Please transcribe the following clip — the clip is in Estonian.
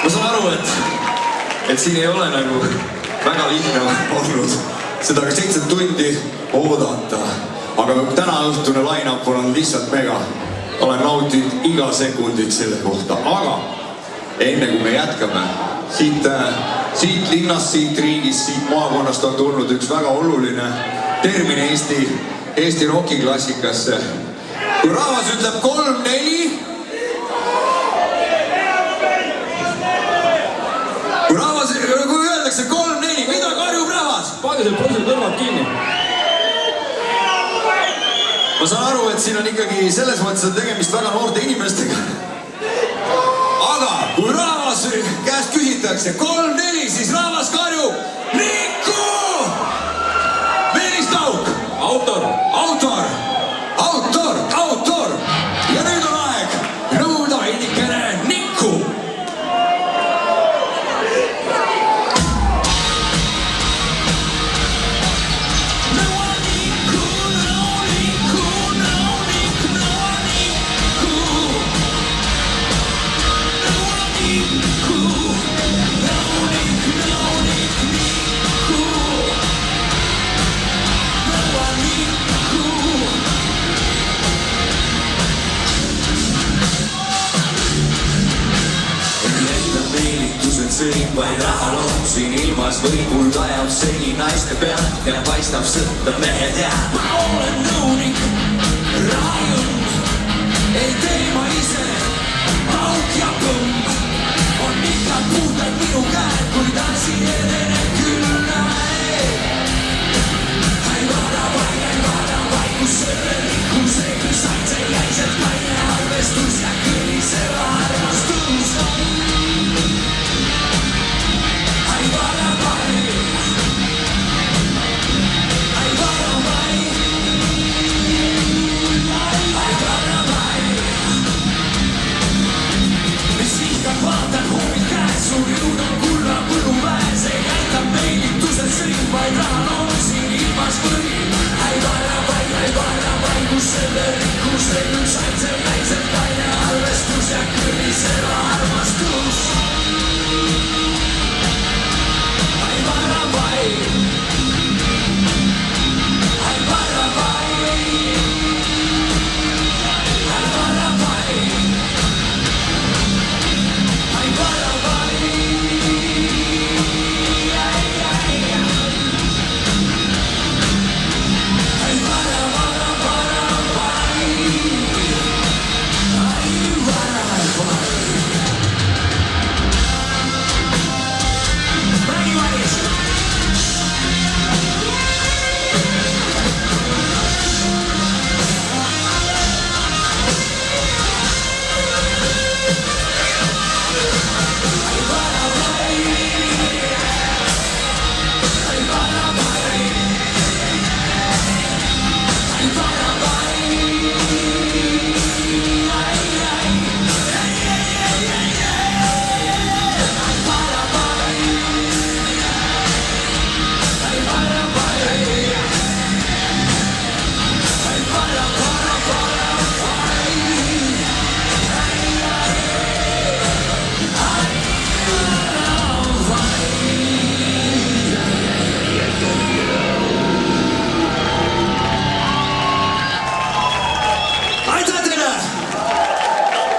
Ma saan aru, et siin ei ole nagu väga lihtne olnud seda ka 7 tundi oodata. Aga täna õhtune line-up on lihtsalt mega. Olen nautinud iga sekundit selle kohta. Aga enne kui me jätkame, siit linnast, siit riigist, siit maakonnast on tulnud üks väga oluline termin Eesti rokiklassikasse. Kui rahvas ütleb 3-4, kui öeldakse 3-4, mida karjub rahvas? Pange see põrsul kõrvad kinni. Ma saan aru, et siin on ikkagi selles mõttes tegemist väga noorte inimestega. Aga kui rahvas käest küsitakse 3-4, siis rahvas karjub Niku! Meelis Tauk! Autor! Ja nüüd on aeg nõuda inikene Niku! Vaid rahal on siin ilmas võibul tajab segi naiste peal ja paistab sõtta mehed ja ma olen nõunik, rajun, ei tee ma ise, pauk ja põmm on ikka puhtad minu käed, kui tantsin enne.